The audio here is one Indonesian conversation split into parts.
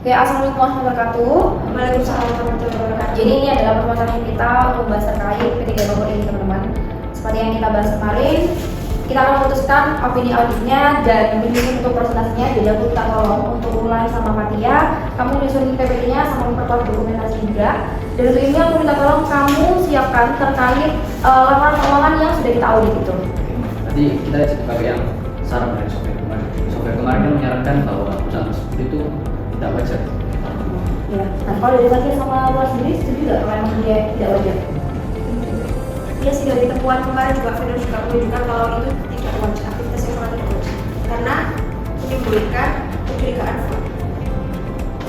Oke, assalamualaikum warahmatullahi wabarakatuh. Waalaikumsalam warahmatullahi wabarakatuh. Jadi ini adalah permasalahan kita untuk membahas terkait P3 nomor ini teman-teman. Seperti yang kita bahas kemarin, kita akan memutuskan opini auditnya dan menyusun untuk presentasinya. Jadi aku minta tolong untuk mulai sama Fatia, kamu menyusun PPT-nya sama memperkuat dokumentasi juga. Dan untuk ini aku minta tolong kamu siapkan terkait laporan keuangan yang sudah kita audit itu. Nanti kita pakai yang saran dari software kemarin. Software kemarin kan menyarankan bahwa usaha tersebut itu tidak wajar. Ya. Nah, kalau dari Fatia sama luar sendiri setuju nggak kalau emang dia tidak wajar? Ya sih, dari temuan kemarin juga vendor juga menunjukkan kalau itu tidak wajar, aktivitas yang sangat tidak wajar karena menimbulkan kecurigaan fraud.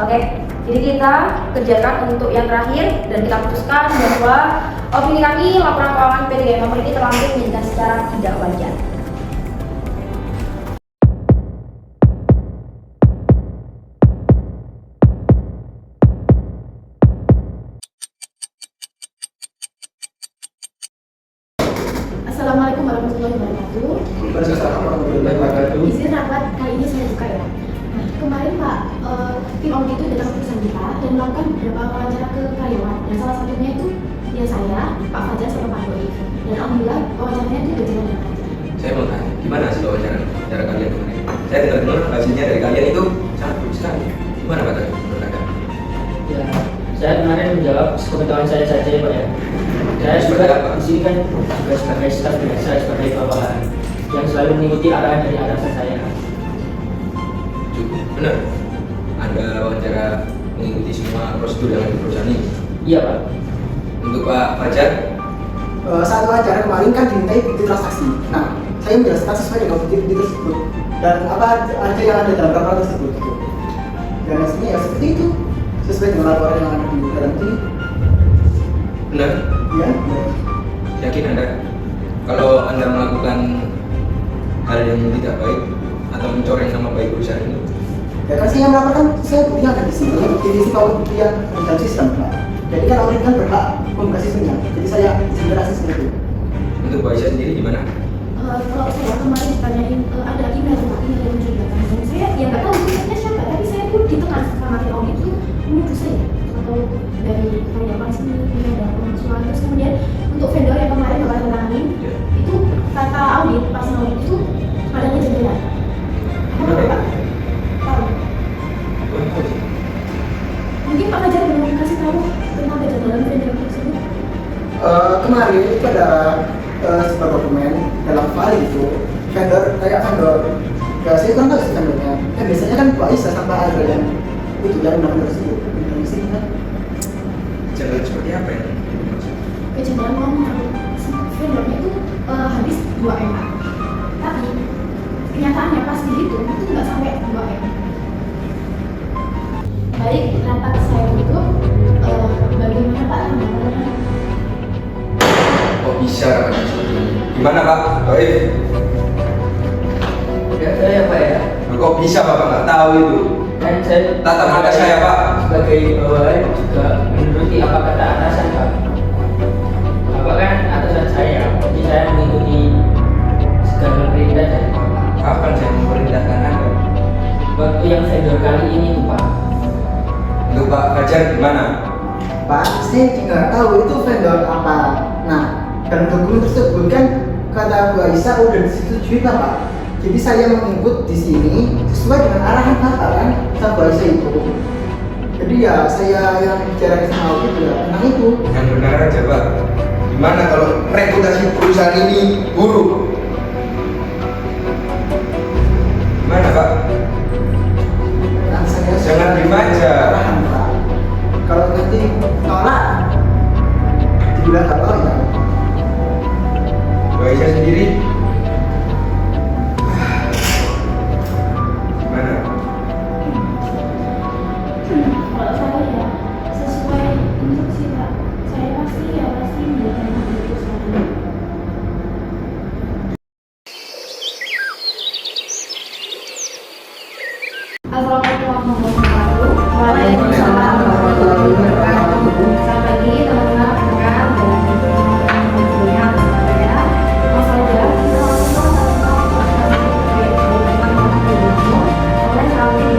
Oke, jadi kita kerjakan untuk yang terakhir dan kita putuskan bahwa opini kami laporan keuangan P3 nomor ini terlampir menjadikan secara tidak wajar. Assalamualaikum warahmatullahi wabarakatuh. Waalaikumsalam warahmatullahi wabarakatuh. Izin rapat kali ini saya buka ya. Nah, kemarin Pak, tim audit itu datang ke perusahaan kita dan melakukan beberapa wawancara ke karyawan. Dan salah satunya itu ya saya, Pak Fajar sama Pak Doi. Dan alhamdulillah wawancaranya itu berjalan dengan lancar. Saya mau tanya, gimana sih wawancara kalian kemarin? Saya dengar hasilnya dari kalian itu sangat bagus sekali. Gimana Pak Tadi menurut Anda? Ya, saya kemarin menjawab sepengetahuan saya saja ya Pak ya. Saya juga di sini kan juga sebagai staf biasa, sebagai bawahan yang selalu mengikuti arahan dari atasan saya. Cukup benar. Anda wawancara mengikuti semua prosedur yang ada di perusahaan ini. Iya Pak. Untuk Pak Fajar, saat wawancara kemarin kan dimintai bukti transaksi. Nah, saya menjelaskan sesuai dengan bukti tersebut dan apa aja yang ada dalam laporan tersebut. Dan hasilnya ya seperti itu, sesuai dengan laporan yang ada di dalam ini. benar? Ya, benar. Yakin Anda? Kalau Anda melakukan hal yang tidak baik atau mencoreng nama baik perusahaan ini, Ya kan saya melaporkan, saya bukti ada di sini, di sisi bukti yang di dalam sistem. Pak. Jadi kan audit kan berhak membuka sistemnya. Jadi saya izin seperti itu. untuk Pak Aisyah sendiri gimana? Kalau saya kemarin ditanyain ada email yang mencurigakan, dan saya ya nggak tahu itu siapa, tapi saya pun di tengah sama tim audit itu menuduh saya atau dari karyawan sini ada pengusulan. Terus kemudian untuk vendor yang kemarin bapak tenangin Ya. itu kata audit pas audit itu adanya jendela. Apa Pak? Tahu? Kurang tahu sih. Mungkin Pak Fajar belum kasih tahu tentang kejanggalan vendor tersebut. Kemarin itu ada sebuah dokumen dalam file itu vendor ya saya kan tahu sih vendornya kan biasanya kan Pak Isa sampai ada yang itu yang benar tersebut di sini kan Jalan seperti apa ya? Kejanggalan ngomong vendornya itu habis 2 M, tapi kenyataannya pas dihitung itu nggak sampai 2 M. Baik, rapat saya itu bagaimana Pak tanggapannya? Kok bisa rapat seperti ini? Gimana Pak? Baik. Ya saya Pak ya. Kok bisa Bapak nggak tahu itu? Dan saya Tatap mata saya Pak. sebagai bawahan juga menuruti apa kata atasan Pak. Bapak kan atasan saya, jadi saya mengikuti segala perintah dari Bapak. Kapan saya memerintahkan Anda? Waktu yang vendor kali ini tuh Pak. Untuk Pak Fajar gimana? Pak saya juga tahu itu vendor apa nah dalam dokumen tersebut kan kata Bu Aisyah udah disetujui Pak. Jadi saya mengikut di sini sesuai dengan arahan Bapak kan sama Bu Aisyah itu. Jadi ya saya yang bicara sama audit ya tentang itu. Yang benar aja Pak. Gimana kalau reputasi perusahaan ini buruk? Gimana Pak? Nah, saya Jangan dimanja. arahan Pak. Kalau nanti nolak dibilang apa ya? Bu Aisyah sendiri gimana? Kalau saya ya sesuai instruksi Pak, saya pasti menjalankan keputusan ini. Assalamualaikum warahmatullahi wabarakatuh. Waalaikumsalam warahmatullahi wabarakatuh. Selamat pagi teman-teman rekan dan tentunya saya Mas Fajar. Oleh kami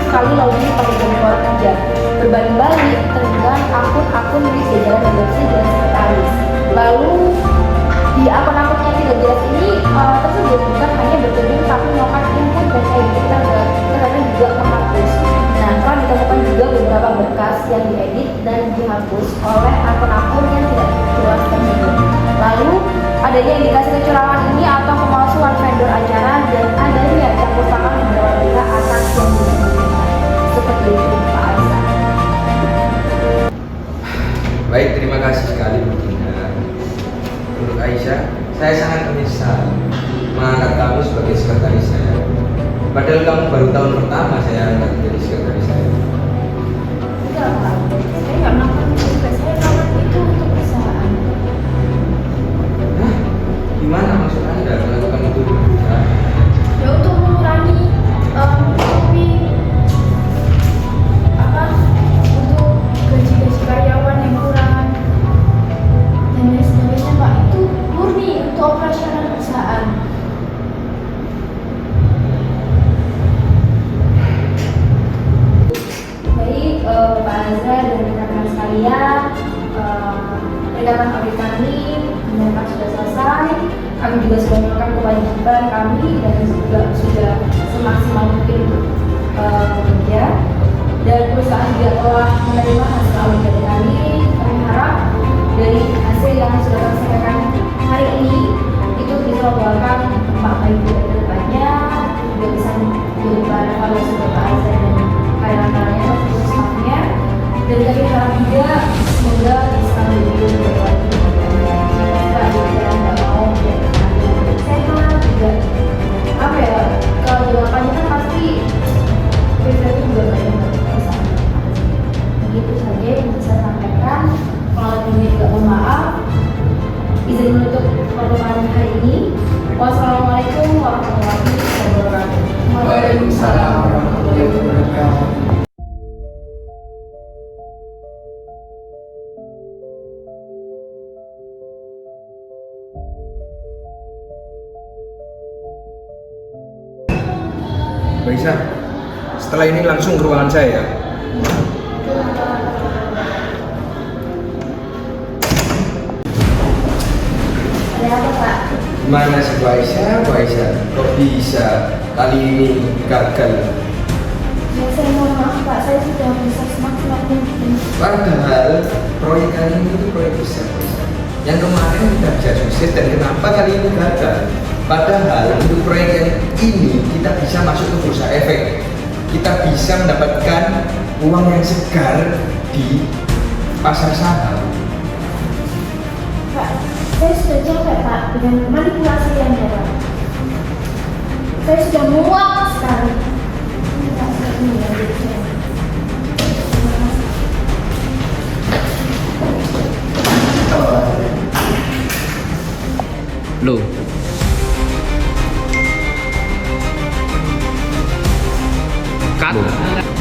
sekali login pakai banyak orang aja. Berbanding-balik dengan akun-akun milik jajaran redaksi dan sekretaris. Lalu di akun-akun yang tidak jelas ini tersebut bukan hanya berkunjung tapi melakukan input dan edit terkadang juga menghapus. Nah, telah ditemukan juga beberapa berkas yang diedit dan dihapus oleh akun-akun yang tidak jelas tersebut. Lalu adanya indikasi kecurangan ini atau pemalsuan vendor acara dan adanya campur tangan beberapa pihak atas yang disebutkan. Seperti itu, Pak Aisyah. Baik, terima kasih sekali Bu Gina. Untuk Aisyah, saya sangat menyesal mengangkat kamu sebagai sekretaris saya. Padahal kamu baru tahun pertama saya angkat menjadi sekretaris saya. Enggak, Pak. Saya nggak melakukan itu juga. Saya melakukan itu untuk perusahaan. Hah? Gimana maksud Anda melakukan itu di perusahaan? Ya untuk mengurangi kopi untuk gaji-gaji karyawan yang kurang dan lain sebagainya, Pak. Itu murni untuk operasional perusahaan. Baik, Pak Azra dan rekan-rekan sekalian, perikatan audit kami dinyatakan sudah selesai. Kami juga sudah melakukan kewajiban kami dan juga sudah semaksimal mungkin bekerja. Dan perusahaan juga telah menerima hasil audit dari kami. Kami harap dari hasil yang sudah kami sampaikan hari ini itu bisa membawakan dampak baik ke depannya, juga bisa menjadi bahan evaluasi untuk Pak Azra dan karyawan-karyawannya serta staffnya. Dan kami harap juga semoga bisa menjadi berbuat kita juga nggak mau sehat juga apa ya, kalau jawabannya kan pasti biasanya juga banyak perusahaan. Begitu saja yang bisa saya sampaikan. Kalau ini juga mohon maaf, izin menutup pertemuan hari ini. Wassalamualaikum warahmatullahi wabarakatuh. Waalaikumsalam warahmatullahi wabarakatuh. Mbak Isa, setelah ini langsung ke ruangan saya ya. Ada apa, Pak? Gimana sih Bu Aisyah? Kok bisa kali ini gagal? Ya, saya mohon maaf, Pak. Saya sudah bisa semaksimal mungkin. Padahal proyek kali ini itu proyek besar. Yang kemarin kita bisa sukses dan kenapa kali ini gagal? Padahal untuk proyek yang ini kita bisa masuk ke bursa efek. Kita bisa mendapatkan uang yang segar di pasar saham. Pak, saya sudah capek, Pak, dengan manipulasi yang Pak. Saya sudah muak sekali. Pak, saya ini ya, terima kasih. Loh, cut.